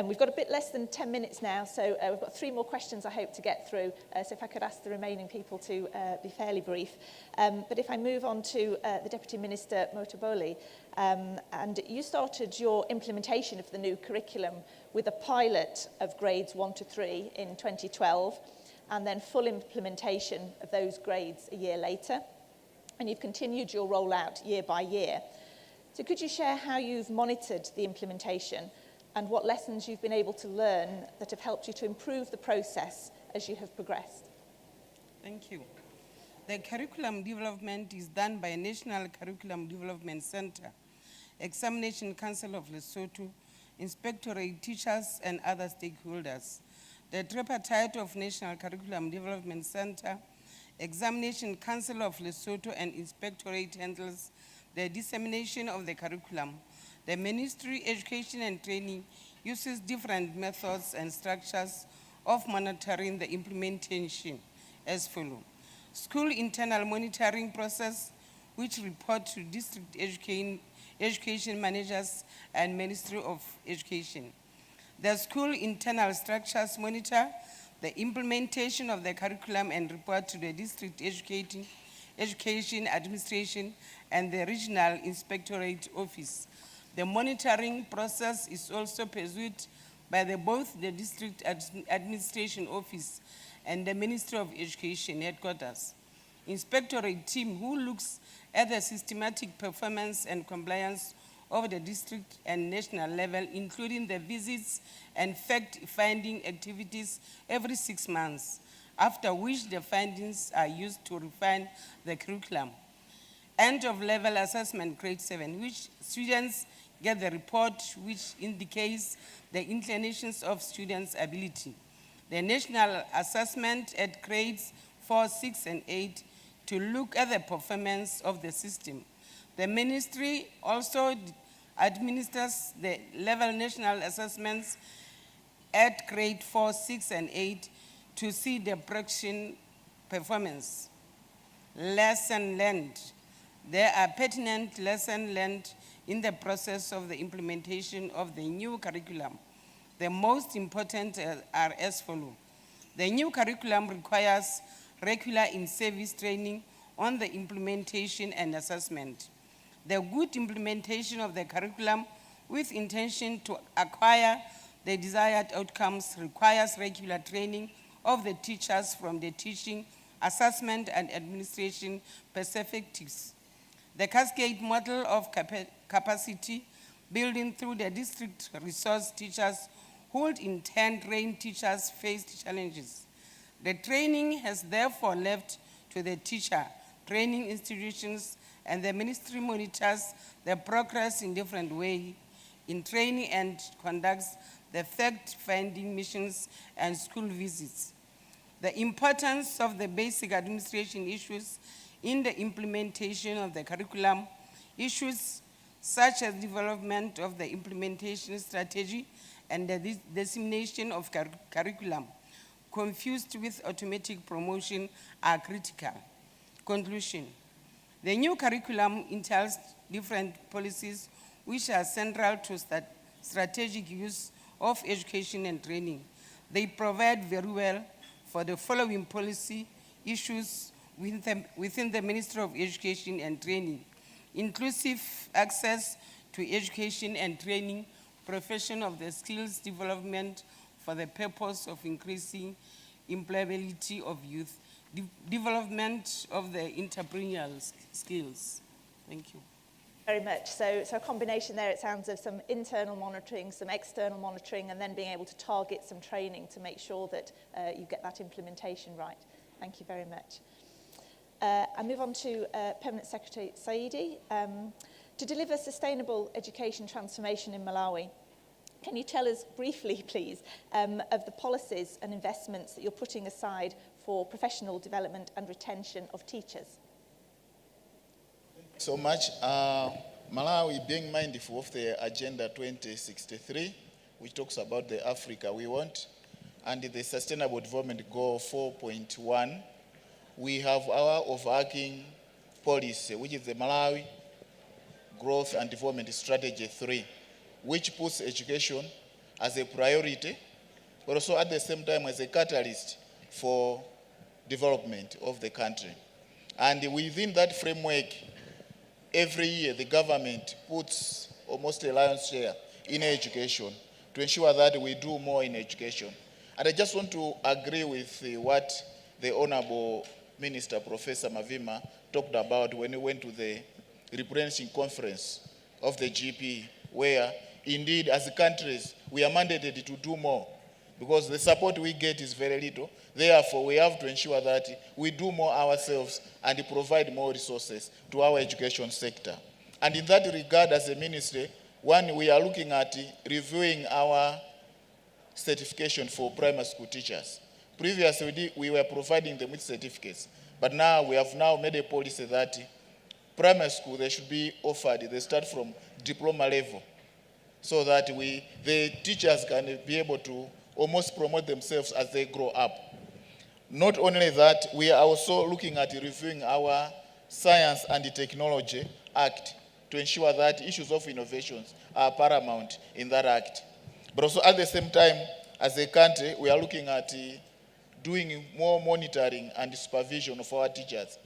We've got a bit less than 10 minutes now, so we've got 3 more questions I hope to get through. So if I could ask the remaining people to be fairly brief. But if I move on to the Deputy Minister, Motoboli, and you started your implementation of the new curriculum with a pilot of grades 1 to 3 in 2012, and then full implementation of those grades a year later. And you've continued your rollout year by year. So could you share how you've monitored the implementation and what lessons you've been able to learn that have helped you to improve the process as you have progressed? Thank you. The curriculum development is done by National Curriculum Development Center, Examination Council of Lesotho, inspectorate teachers and other stakeholders. The tripartite of National Curriculum Development Center, Examination Council of Lesotho and inspectorate handles the dissemination of the curriculum. The Ministry of Education and Training uses different methods and structures of monitoring the implementation as follows. School internal monitoring process, which report to district education managers and Ministry of Education. The school internal structures monitor the implementation of the curriculum and report to the district education administration and the regional inspectorate office. The monitoring process is also pursued by both the district administration office and the Ministry of Education headquarters. Inspectorate team who looks at the systematic performance and compliance of the district and national level, including the visits and fact-finding activities every 6 months, after which the findings are used to refine the curriculum. End of level assessment, grade 7, which students get the report which indicates the inclinations of students' ability. The national assessment at grades 4, 6, and 8 to look at the performance of the system. The ministry also administers the level national assessments at grade 4, 6, and 8 to see the production performance. Lesson learned. There are pertinent lessons learned in the process of the implementation of the new curriculum. The most important are as follows. The new curriculum requires regular in-service training on the implementation and assessment. The good implementation of the curriculum with intention to acquire the desired outcomes requires regular training of the teachers from the teaching, assessment, and administration perspectives. The cascade model of capacity building through the district resource teachers who would in turn train teachers faced challenges. The training has therefore left to the teacher training institutions, and the ministry monitors the progress in different ways in training and conducts the fact-finding missions and school visits. The importance of the basic administration issues in the implementation of the curriculum, issues such as development of the implementation strategy and the dissemination of curriculum, confused with automatic promotion, are critical. Conclusion. The new curriculum entails different policies which are central to strategic use of education and training. They provide very well for the following policy issues within the Ministry of Education and Training: inclusive access to education and training, profession of the skills development for the purpose of increasing employability of youth, development of the entrepreneurial skills. Thank you. Very much. So a combination there, it sounds, of some internal monitoring, some external monitoring, and then being able to target some training to make sure that you get that implementation right. Thank you very much. I move on to Permanent Secretary Saidi. To deliver sustainable education transformation in Malawi, can you tell us briefly, please, of the policies and investments that you're putting aside for professional development and retention of teachers? So much. Malawi, being mindful of the Agenda 2063, which talks about the Africa we want, and the Sustainable Development Goal 4.1, we have our overarching policy, which is the Malawi Growth and Development Strategy 3, which puts education as a priority, but also at the same time as a catalyst for development of the country. And within that framework, every year the government puts almost a lion's share in education to ensure that we do more in education. And I just want to agree with what the Honorable Minister, Professor Mavima, talked about when we went to the replenishing conference of the GP, where indeed as countries we are mandated to do more because the support we get is very little. Therefore, we have to ensure that we do more ourselves and provide more resources to our education sector. And in that regard, as a ministry, one, we are looking at reviewing our certification for primary school teachers. Previously, we were providing them with certificates, but now we have now made a policy that primary school, they should be offered, they start from diploma level, so that the teachers can be able to almost promote themselves as they grow up. Not only that, we are also looking at reviewing our Science and Technology Act to ensure that issues of innovations are paramount in that act. But also at the same time, as a country, we are looking at doing more monitoring and supervision of our teachers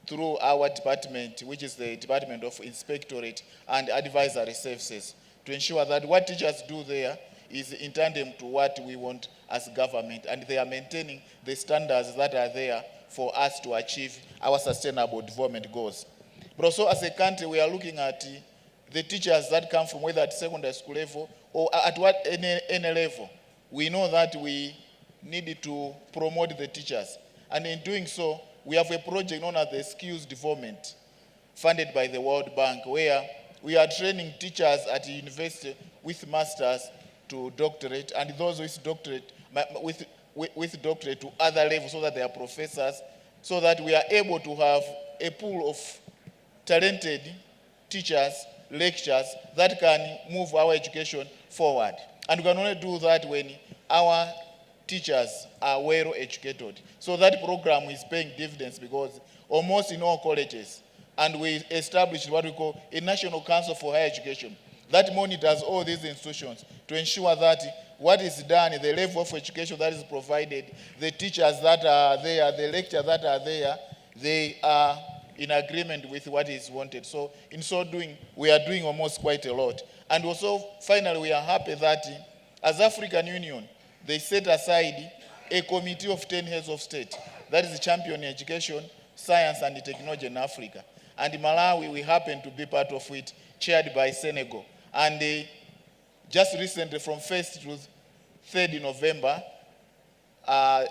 through our department, which is the Department of Inspectorate and Advisory Services, to ensure that what teachers do there is in tandem to what we want as government, and they are maintaining the standards that are there for us to achieve our sustainable development goals. But also as a country, we are looking at the teachers that come from whether at secondary school level or at any level. We know that we need to promote the teachers. And in doing so, we have a project known as the Skills Development, funded by the World Bank, where we are training teachers at the university with masters to doctorate, and those with doctorate to other levels, so that they are professors, so that we are able to have a pool of talented teachers, lecturers, that can move our education forward. And we can only do that when our teachers are well educated. So that program is paying dividends, because almost in all colleges, and we established what we call a National Council for Higher Education that monitors all these institutions to ensure that what is done, the level of education that is provided, the teachers that are there, the lecturers that are there, they are in agreement with what is wanted. So in so doing, we are doing almost quite a lot. And also, finally, we are happy that as African Union, they set aside a committee of 10 heads of state that is championing education, science, and technology in Africa. And in Malawi, we happen to be part of it, chaired by Senegal. And just recently, from 1st to 3rd November,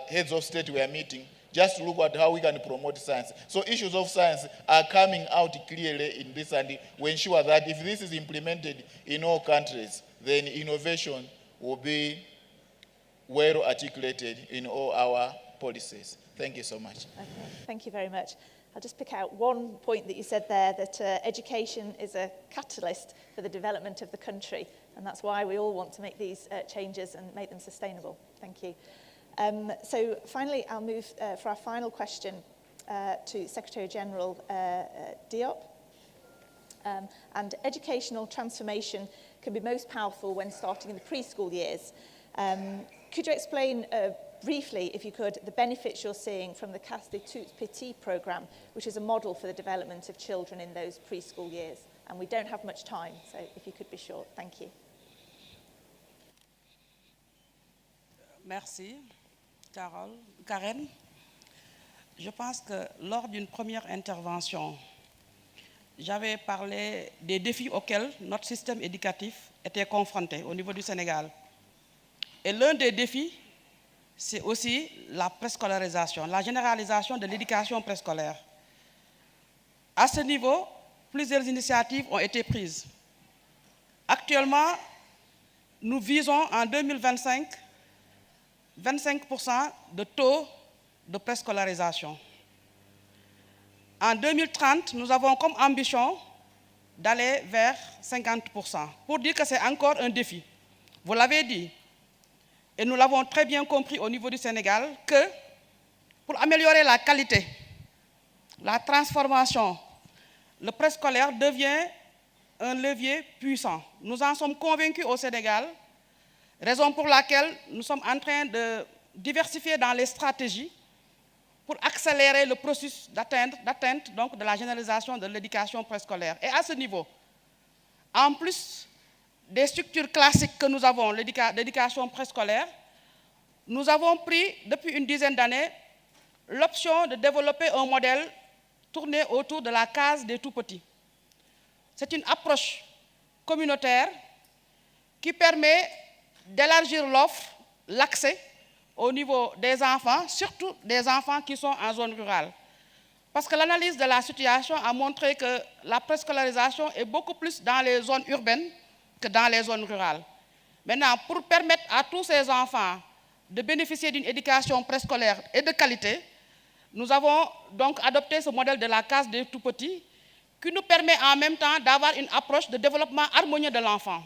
heads of state were meeting just to look at how we can promote science. So issues of science are coming out clearly in this, and we ensure that if this is implemented in all countries, then innovation will be well articulated in all our policies. Thank you so much. Okay, thank you very much. I'll just pick out one point that you said there, that education is a catalyst for the development of the country, and that's why we all want to make these changes and make them sustainable. Thank you. So finally, I'll move for our final question to Secretary-General Diop. And educational transformation can be most powerful when starting in the preschool years. Could you explain briefly, if you could, the benefits you're seeing from the Kester Tout Petit programme, which is a model for the development of children in those preschool years? And we don't have much time, so if you could be short. Thank you. Merci, Karen. Je pense que lors d'une première intervention, j'avais parlé des défis auxquels notre système éducatif était confronté au niveau du Sénégal. Et l'un des défis, c'est aussi la préscolarisation, la généralisation de l'éducation préscolaire. À ce niveau, plusieurs initiatives ont été prises. Actuellement, nous visons en 2025 25% de taux de préscolarisation. En 2030, nous avons comme ambition d'aller vers 50%. Pour dire que c'est encore un défi. Vous l'avez dit, et nous l'avons très bien compris au niveau du Sénégal, que pour améliorer la qualité, la transformation, le préscolaire devient un levier puissant. Nous en sommes convaincus au Sénégal, raison pour laquelle nous sommes en train de diversifier dans les stratégies pour accélérer le processus d'atteinte donc de la généralisation de l'éducation préscolaire. Et à ce niveau, en plus des structures classiques que nous avons, l'éducation préscolaire, nous avons pris depuis une dizaine d'années l'option de développer un modèle tourné autour de la case des tout-petits. C'est une approche communautaire qui permet d'élargir l'offre, l'accès au niveau des enfants, surtout des enfants qui sont en zone rurale. Parce que l'analyse de la situation a montré que la préscolarisation est beaucoup plus dans les zones urbaines que dans les zones rurales. Maintenant, pour permettre à tous ces enfants de bénéficier d'une éducation préscolaire et de qualité, nous avons donc adopté ce modèle de la case des tout-petits qui nous permet en même temps d'avoir une approche de développement harmonieux de l'enfant.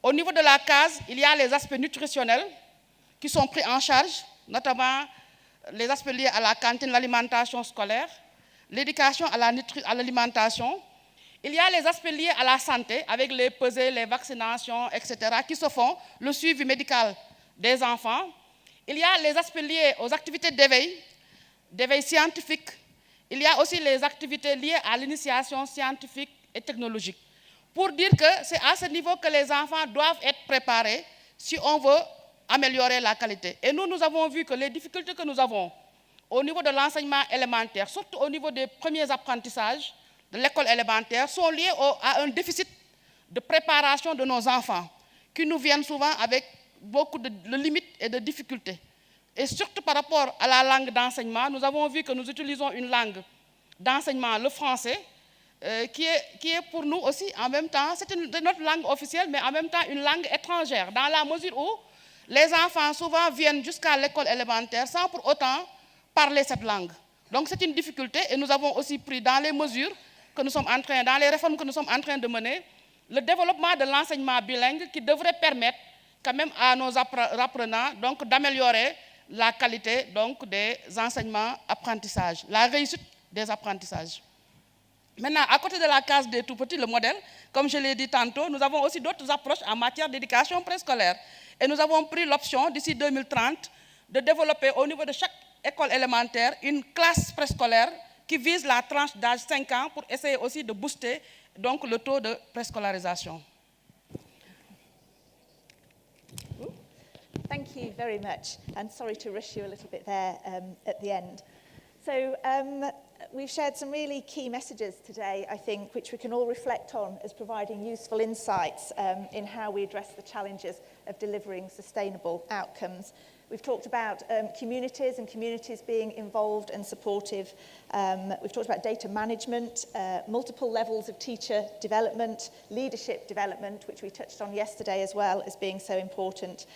Au niveau de la case, il y a les aspects nutritionnels qui sont pris en charge, notamment les aspects liés à la cantine, l'alimentation scolaire, l'éducation à l'alimentation. Il y a les aspects liés à la santé, avec les pesées, les vaccinations, etc., qui se font, le suivi médical des enfants. Il y a les aspects liés aux activités d'éveil scientifique. Il y a aussi les activités liées à l'initiation scientifique et technologique. Pour dire que c'est à ce niveau que les enfants doivent être préparés si on veut améliorer la qualité. Et nous avons vu que les difficultés que nous avons au niveau de l'enseignement élémentaire, surtout au niveau des premiers apprentissages de l'école élémentaire, sont liées à un déficit de préparation de nos enfants, qui nous viennent souvent avec beaucoup de limites et de difficultés. Et surtout par rapport à la langue d'enseignement, nous avons vu que nous utilisons une langue d'enseignement, le français, qui est pour nous aussi, en même temps, c'est notre langue officielle, mais en même temps une langue étrangère, dans la mesure où les enfants souvent viennent jusqu'à l'école élémentaire sans pour autant parler cette langue. Donc c'est une difficulté, et nous avons aussi pris dans les mesures que nous sommes en train, dans les réformes que nous sommes en train de mener, le développement de l'enseignement bilingue qui devrait permettre quand même à nos apprenants donc d'améliorer la qualité donc des enseignements apprentissages, la réussite des apprentissages. Maintenant, à côté de la case des tout-petits, le modèle, comme je l'ai dit tantôt, nous avons aussi d'autres approches en matière d'éducation préscolaire. Et nous avons pris l'option d'ici 2030 de développer au niveau de chaque école élémentaire une classe préscolaire qui vise la tranche d'âge 5 ans pour essayer aussi de booster donc, le taux de préscolarisation. Thank you very much, and sorry to rush you a little bit there at the end. So we've shared some really key messages today, I think, which we can all reflect on as providing useful insights in how we address the challenges of delivering sustainable outcomes. We've talked about communities and communities being involved and supportive. We've talked about data management, multiple levels of teacher development, leadership development, which we touched on yesterday as well as being so important.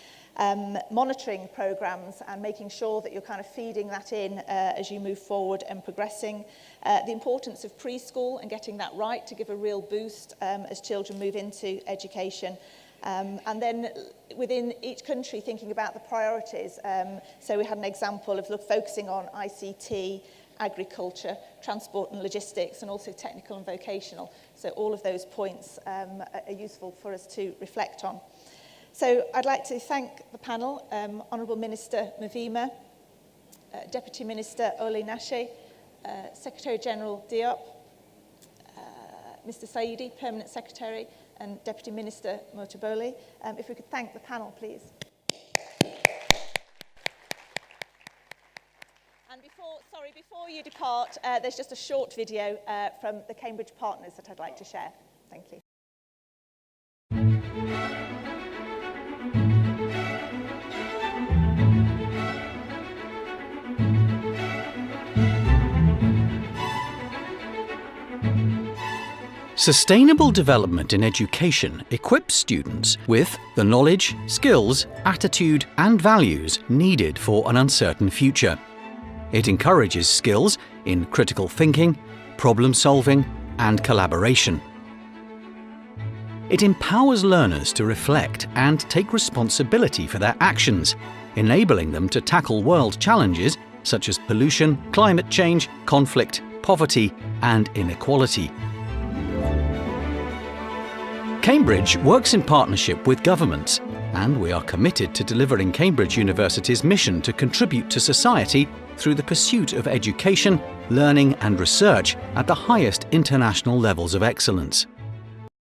Monitoring programs and making sure that you're kind of feeding that in as you move forward and progressing. The importance of preschool and getting that right to give a real boost as children move into education. And then within each country thinking about the priorities. So we had an example of focusing on ICT, agriculture, transport and logistics, and also technical and vocational. So all of those points are useful for us to reflect on. So I'd like to thank the panel, Honourable Minister Mavima, Deputy Minister Nasha, Secretary-General Diop, Mr Saidi, Permanent Secretary, and Deputy Minister Motoboli. If we could thank the panel, please. And before you depart, there's just a short video from the Cambridge partners that I'd like to share. Thank you. Sustainable development in education equips students with the knowledge, skills, attitude and values needed for an uncertain future. It encourages skills in critical thinking, problem solving and collaboration. It empowers learners to reflect and take responsibility for their actions, enabling them to tackle world challenges such as pollution, climate change, conflict, poverty and inequality. Cambridge works in partnership with governments, and we are committed to delivering Cambridge University's mission to contribute to society through the pursuit of education, learning and research at the highest international levels of excellence.